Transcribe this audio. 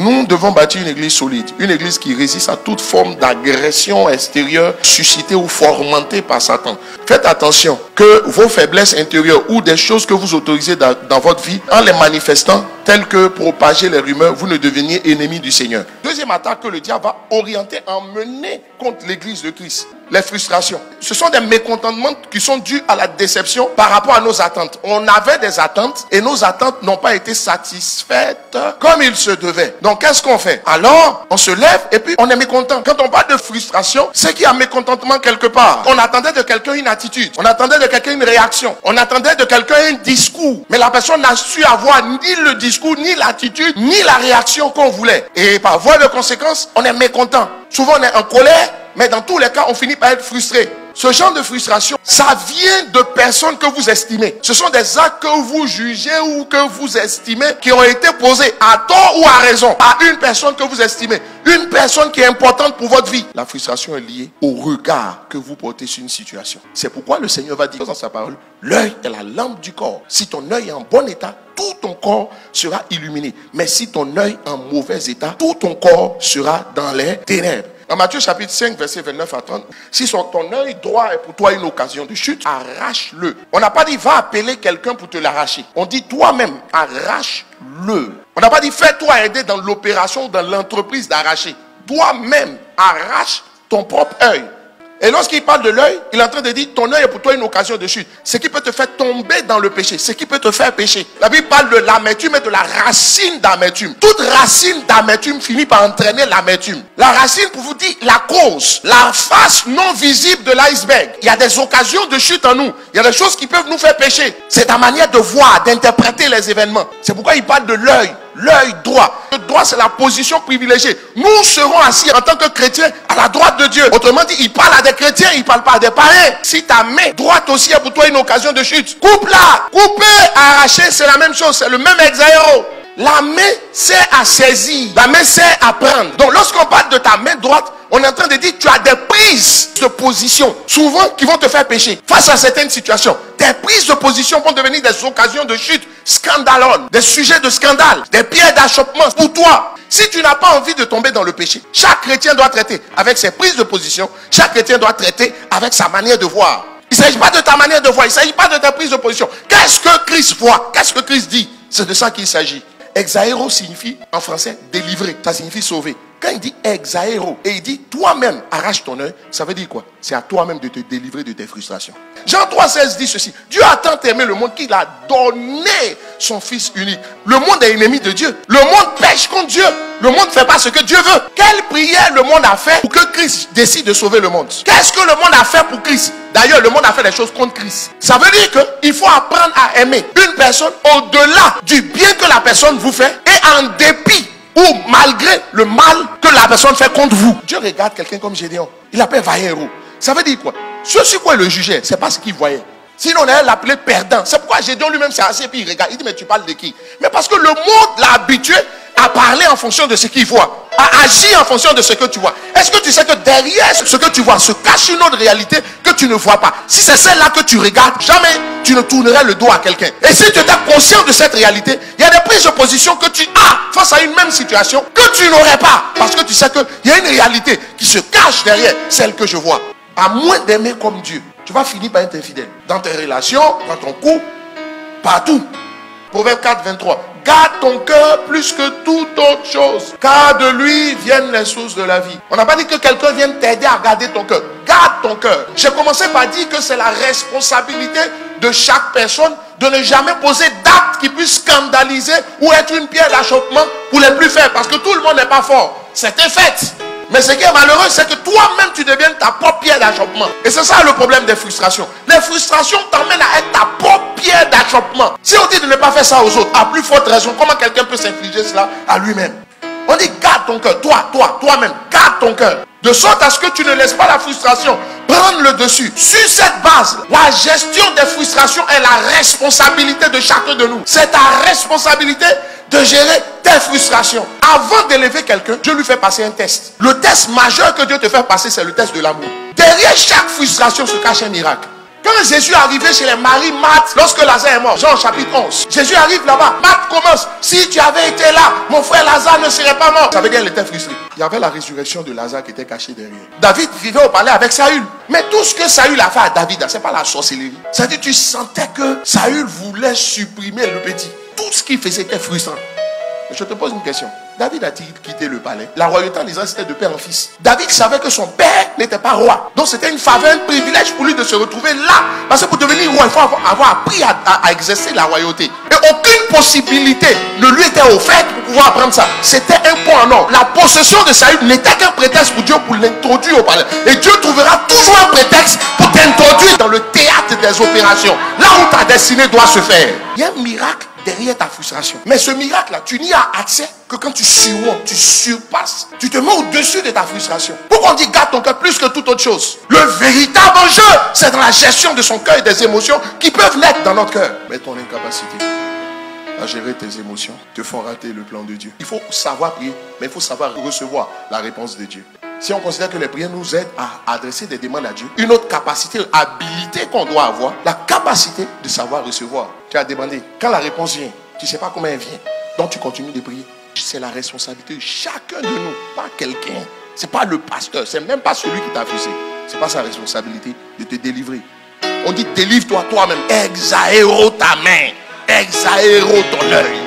Nous devons bâtir une église solide, une église qui résiste à toute forme d'agression extérieure suscitée ou fomentée par Satan. Faites attention que vos faiblesses intérieures ou des choses que vous autorisez dans votre vie, en les manifestant, telles que propager les rumeurs, vous ne deveniez ennemi du Seigneur. Deuxième attaque que le diable va orienter, emmener contre l'église de Christ. Les frustrations. Ce sont des mécontentements qui sont dus à la déception par rapport à nos attentes. On avait des attentes et nos attentes n'ont pas été satisfaites comme il se devait. Donc qu'est-ce qu'on fait? Alors, on se lève et puis on est mécontent. Quand on parle de frustration, c'est qu'il y a mécontentement quelque part. On attendait de quelqu'un une attitude. On attendait de quelqu'un une réaction. On attendait de quelqu'un un discours. Mais la personne n'a su avoir ni le discours, ni l'attitude, ni la réaction qu'on voulait. Et par voie de conséquence, on est mécontent. Souvent on est en colère. Mais dans tous les cas, on finit par être frustré. Ce genre de frustration, ça vient de personnes que vous estimez. Ce sont des actes que vous jugez ou que vous estimez qui ont été posés à tort ou à raison à une personne que vous estimez. Une personne qui est importante pour votre vie. La frustration est liée au regard que vous portez sur une situation. C'est pourquoi le Seigneur va dire dans sa parole, l'œil est la lampe du corps. Si ton œil est en bon état, tout ton corps sera illuminé. Mais si ton œil est en mauvais état, tout ton corps sera dans les ténèbres. Dans Matthieu chapitre 5, verset 29 à 30, si ton œil droit est pour toi une occasion de chute, arrache-le. On n'a pas dit va appeler quelqu'un pour te l'arracher. On dit toi-même, arrache-le. On n'a pas dit fais-toi aider dans l'opération, dans l'entreprise d'arracher. Toi-même, arrache ton propre œil. Et lorsqu'il parle de l'œil, il est en train de dire ton œil est pour toi une occasion de chute. Ce qui peut te faire tomber dans le péché, ce qui peut te faire pécher. La Bible parle de l'amertume et de la racine d'amertume. Toute racine d'amertume finit par entraîner l'amertume. La racine, pour vous dire la cause, la face non visible de l'iceberg. Il y a des occasions de chute en nous. Il y a des choses qui peuvent nous faire pécher. C'est ta manière de voir, d'interpréter les événements. C'est pourquoi il parle de l'œil. L'œil droit. Le droit, c'est la position privilégiée. Nous serons assis en tant que chrétiens à la droite de Dieu. Autrement dit, il parle à des chrétiens, il ne parle pas à des païens. Si ta main droite aussi est pour toi une occasion de chute, coupe-la. Couper, arracher, c'est la même chose. C'est le même exaéro. La main sert à saisir. La main sert à prendre. Donc, lorsqu'on parle de ta main droite, on est en train de dire tu as des prises de position, souvent qui vont te faire pécher. Face à certaines situations, tes prises de position vont devenir des occasions de chute scandaleuses, des sujets de scandale, des pierres d'achoppement pour toi. Si tu n'as pas envie de tomber dans le péché, chaque chrétien doit traiter avec ses prises de position, chaque chrétien doit traiter avec sa manière de voir. Il ne s'agit pas de ta manière de voir, il ne s'agit pas de ta prise de position. Qu'est-ce que Christ voit? Qu'est-ce que Christ dit? C'est de ça qu'il s'agit. Exaéro signifie en français délivrer, ça signifie sauver. Quand il dit exaéro et il dit toi-même arrache ton œil, ça veut dire quoi? C'est à toi-même de te délivrer de tes frustrations. Jean 3,16 dit ceci: Dieu a tant aimé le monde qu'il a donné son Fils unique. Le monde est ennemi de Dieu. Le monde pêche contre Dieu. Le monde ne fait pas ce que Dieu veut. Quelle prière le monde a fait pour que Christ décide de sauver le monde? Qu'est-ce que le monde a fait pour Christ? D'ailleurs, le monde a fait des choses contre Christ. Ça veut dire qu'il faut apprendre à aimer une personne au-delà du bien que la personne vous fait et en dépit ou malgré le mal que la personne fait contre vous. Dieu regarde quelqu'un comme Gédéon. Il l'appelle vaillant héros. Ça veut dire quoi? Ce sur quoi il le jugeait, c'est pas ce qu'il voyait. Sinon, on allait l'appeler perdant. C'est pourquoi Gédéon lui-même s'est assis et puis il regarde. Il dit, mais tu parles de qui? Mais parce que le monde l'a habitué à parler en fonction de ce qu'il voit, à agir en fonction de ce que tu vois. Est-ce que tu sais que derrière ce que tu vois se cache une autre réalité que tu ne vois pas? Si c'est celle-là que tu regardes, jamais tu ne tournerais le dos à quelqu'un. Et si tu étais conscient de cette réalité, il y a des prises de position que tu as face à une même situation que tu n'aurais pas. Parce que tu sais qu'il y a une réalité qui se cache derrière celle que je vois. À moins d'aimer comme Dieu, tu vas finir par être infidèle. Dans tes relations, dans ton couple, partout. Proverbe 4, 23. Garde ton cœur plus que toute autre chose, car de lui viennent les sources de la vie. On n'a pas dit que quelqu'un vienne t'aider à garder ton cœur. Garde ton cœur. J'ai commencé par dire que c'est la responsabilité de chaque personne de ne jamais poser d'actes qui puissent scandaliser ou être une pierre d'achoppement pour les plus faibles. Parce que tout le monde n'est pas fort. C'est un fait. Mais ce qui est malheureux, c'est que toi-même, tu deviens ta propre pierre d'achoppement. Et c'est ça le problème des frustrations. Les frustrations t'emmènent à être ta propre pierre d'achoppement. Si on dit de ne pas faire ça aux autres, à plus forte raison, comment quelqu'un peut s'infliger cela à lui-même? On dit garde ton cœur, toi-même, garde ton cœur. De sorte à ce que tu ne laisses pas la frustration prendre le dessus. Sur cette base, la gestion des frustrations est la responsabilité de chacun de nous. C'est ta responsabilité de gérer tes frustrations. Avant d'élever quelqu'un, Dieu lui fait passer un test. Le test majeur que Dieu te fait passer, c'est le test de l'amour. Derrière chaque frustration se cache un miracle. Quand Jésus est arrivé chez les maris Marthe, lorsque Lazare est mort, Jean chapitre 11, Jésus arrive là-bas, Marthe commence, si tu avais été là, mon frère Lazare ne serait pas mort. Ça veut dire qu'elle était frustrée. Il y avait la résurrection de Lazare qui était cachée derrière. David vivait au palais avec Saül. Mais tout ce que Saül a fait à David, c'est pas la sorcellerie. C'est-à-dire tu sentais que Saül voulait supprimer le petit. Tout ce qu'il faisait était frustrant. Je te pose une question. David a-t-il quitté le palais? La royauté en Israël, c'était de père en fils. David savait que son père n'était pas roi. Donc c'était une faveur, un privilège pour lui de se retrouver là. Parce que pour devenir roi, il faut avoir appris à exercer la royauté. Et aucune possibilité ne lui était offerte pour pouvoir apprendre ça. C'était un point en or. La possession de Saül n'était qu'un prétexte pour Dieu pour l'introduire au palais. Et Dieu trouvera toujours un prétexte pour t'introduire dans le théâtre des opérations. Là où ta destinée doit se faire. Il y a un miracle derrière ta frustration. Mais ce miracle-là, tu n'y as accès que quand tu surmontes, tu surpasses, tu te mets au-dessus de ta frustration. Pourquoi on dit garde ton cœur plus que toute autre chose? Le véritable enjeu, c'est dans la gestion de son cœur et des émotions qui peuvent naître dans notre cœur. Mais ton incapacité à gérer tes émotions te font rater le plan de Dieu. Il faut savoir prier, mais il faut savoir recevoir la réponse de Dieu. Si on considère que les prières nous aident à adresser des demandes à Dieu, une autre capacité, habilité qu'on doit avoir, la capacité de savoir recevoir. Tu as demandé, quand la réponse vient, tu ne sais pas comment elle vient, donc tu continues de prier. C'est la responsabilité de chacun de nous, pas quelqu'un. Ce n'est pas le pasteur, ce n'est même pas celui qui t'a fusé. Ce n'est pas sa responsabilité de te délivrer. On dit délivre-toi toi-même. Exaéro ta main, exaéro ton œil.